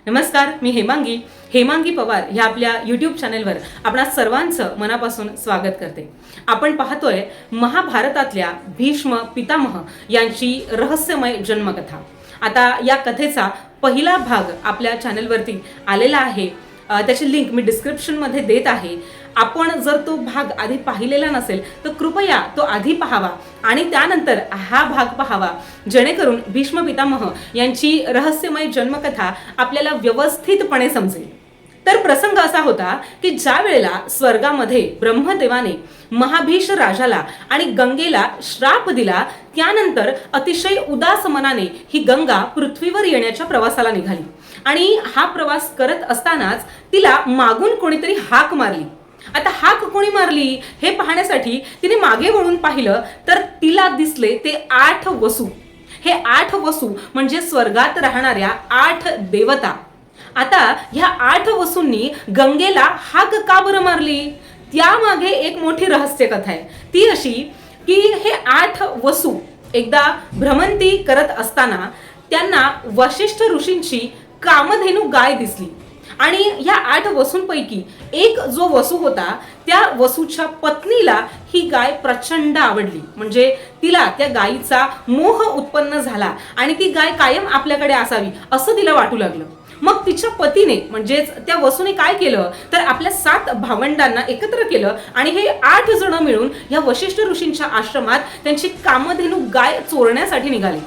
नमस्कार, मी हेमांगी पवार ह्या आपल्या यूट्यूब चॅनेलवर आपणा सर्वांचं मनापासून स्वागत करते। आपण पाहतोय महाभारतातल्या भीष्म पितामह यांची रहस्यमय जन्मकथा। आता या कथेचा पहिला भाग आपल्या चॅनेलवरती आलेला आहे, त्याची लिंक मी डिस्क्रिप्शन मध्ये देत आहे। आपण जर तो भाग आधी पाहिलेला नसेल तर कृपया तो आधी पाहावा आणि त्यानंतर हा भाग पाहावा, जेणेकरून भीष्म पितामह यांची रहस्यमय जन्मकथा आपल्याला व्यवस्थितपणे समजेल। तर प्रसंग असा होता की ज्या वेळेला स्वर्गामध्ये ब्रह्मदेवाने महाभीष राजाला आणि गंगेला श्राप दिला, त्यानंतर अतिशय उदास मनाने ही गंगा पृथ्वीवर येण्याच्या प्रवासाला निघाली आणि हा प्रवास करत असतानाच तिला मागून कोणीतरी हाक मारली। आता हाक कोणी मारली हे पाहण्यासाठी तिने मागे वळून पाहिलं तर तिला दिसले ते 8 वसू। हे 8 वसू म्हणजे स्वर्गात राहणाऱ्या 8 देवता। आता ह्या 8 वसूंनी गंगेला हाक का बरं मारली, त्यामागे एक मोठी रहस्य कथा आहे। ती अशी की हे 8 वसू एकदा भ्रमंती करत असताना त्यांना वशिष्ठ ऋषींची कामधेनू गाय दिसली आणि या 8 वसूंपैकी एक जो वसू होता त्या वसूच्या पत्नीला ही गाय प्रचंड आवडली। म्हणजे तिला त्या गायीचा मोह उत्पन्न झाला आणि ती गाय कायम आपल्याकडे असावी असं तिला वाटू लागलं। मग तिच्या पतीने म्हणजेच त्या वसूने काय केलं तर आपल्या 7 भावंडांना एकत्र केलं आणि हे 8 जण मिळून या वशिष्ठ ऋषींच्या आश्रमात त्यांची कामधेनू गाय चोरण्यासाठी निघाले।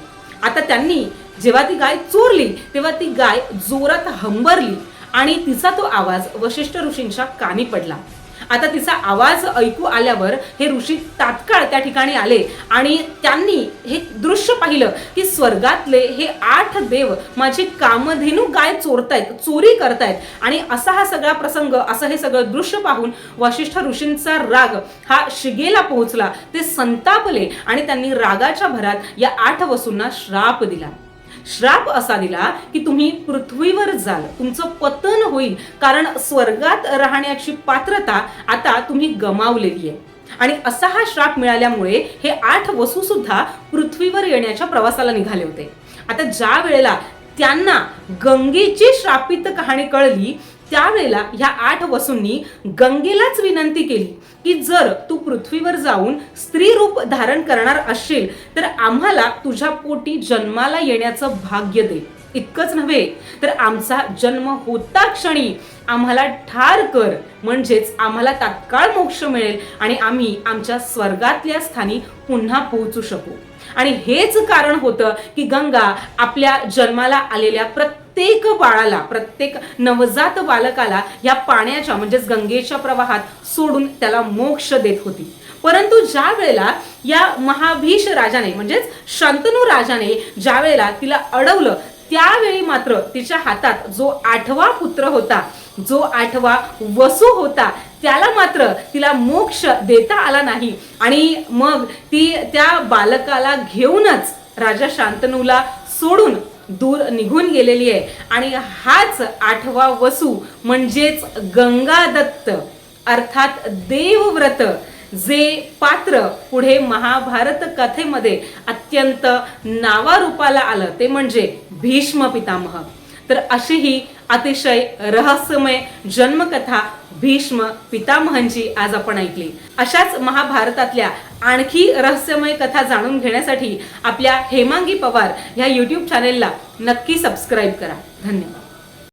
आता त्यांनी जेव्हा ती गाय चोरली तेव्हा ती गाय जोरात हंबरली आणि तिचा तो आवाज वशिष्ठ ऋषींच्या कानी पडला। आता तिचा आवाज ऐकू आल्यावर हे ऋषी तात्काळ त्या ठिकाणी आले आणि त्यांनी हे दृश्य पाहिलं की स्वर्गातले हे 8 देव माझी कामधेनू गाय चोरतायत, चोरी करतायत। आणि असा हा सगळा प्रसंग, असं हे सगळं दृश्य पाहून वशिष्ठ ऋषींचा राग हा शिगेला पोहोचला। ते संतापले आणि त्यांनी रागाच्या भरात या 8 वसूंना श्राप दिला। श्राप असा दिला की तुम्ही पृथ्वीवर जाल, तुमचं पतन होईल, कारण स्वर्गात राहण्याची पात्रता आता तुम्ही गमावलेली आहे। आणि असा हा श्राप मिळाल्यामुळे हे 8 वसू सुद्धा पृथ्वीवर येण्याच्या प्रवासाला निघाले होते। आता ज्या वेळेला त्यांना गंगेची श्रापित कहाणी कळली त्यावेळेला ह्या 8 वसूंनी गंगेलाच विनंती केली की जर तू पृथ्वीवर जाऊन स्त्री रूप धारण करणार असशील तर आम्हाला तुझ्या पोटी जन्माला येण्याचं भाग्य दे। इतकंच नव्हे तर आमचा जन्म होता क्षणी आम्हाला ठार कर, म्हणजेच आम्हाला तात्काळ मोक्ष मिळेल आणि आम्ही आमच्या स्वर्गातल्या स्थानी पुन्हा पोहोचू शकू। आणि हेच कारण होतं की गंगा आपल्या जन्माला आलेल्या प्रत्येक बाळाला, प्रत्येक नवजात बालकाला या पाण्याच्या म्हणजेच गंगेच्या प्रवाहात सोडून त्याला मोक्ष देत होती। परंतु ज्या वेळेला या महाभीष राजाने म्हणजेच शंतनू राजाने ज्या वेळेला तिला अडवलं त्यावेळी मात्र तिच्या हातात जो 8वा पुत्र होता, जो 8वा वसू होता, त्याला मात्र तिला मोक्ष देता आला नाही आणि मग ती त्या बालकाला घेऊनच राजा शांतनूला सोडून दूर निघून गेलेली आहे। आणि हाच 8वा वसू म्हणजेच गंगादत्त अर्थात देवव्रत, जे पात्र पुढे महाभारत कथेमध्ये अत्यंत नावारूपाला आलं ते म्हणजे भीष्म पितामह। तर अशी ही अतिशय रहस्यमय जन्मकथा भीष्म पितामहांची आज आपण ऐकली। अशाच महाभारतातल्या आणखी रहस्यमय कथा जाणून घेण्यासाठी आपल्या हेमांगी पवार ह्या यूट्यूब चॅनेलला नक्की सबस्क्राईब करा। धन्यवाद।